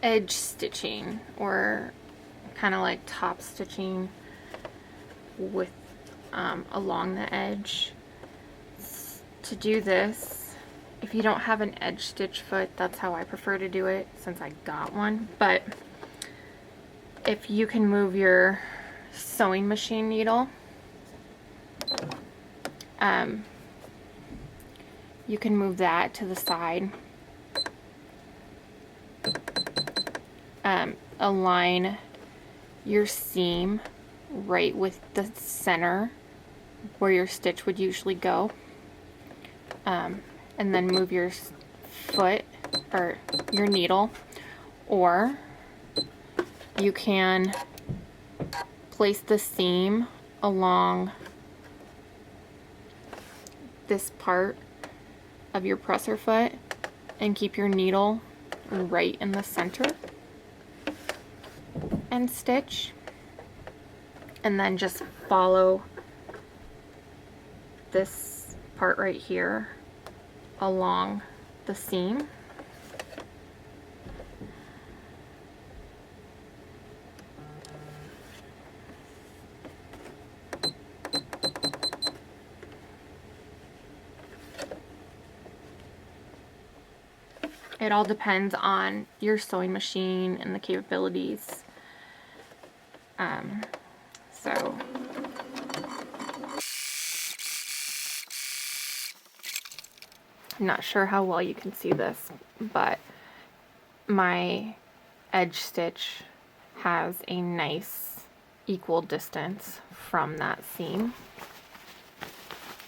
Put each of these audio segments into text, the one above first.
edge stitching, or kind of like top stitching with along the edge. To do this, if you don't have an edge stitch foot, that's how I prefer to do it since I got one. But if you can move your sewing machine needle, you can move that to the side. Align your seam right with the center where your stitch would usually go, and then move your foot or your needle, or you can place the seam along this part of your presser foot and keep your needle right in the center and stitch, and then just follow this part right here along the seam. It all depends on your sewing machine and the capabilities. So I'm not sure how well you can see this, but my edge stitch has a nice equal distance from that seam,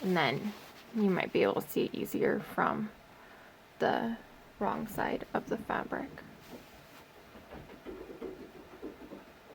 and then you might be able to see it easier from the wrong side of the fabric.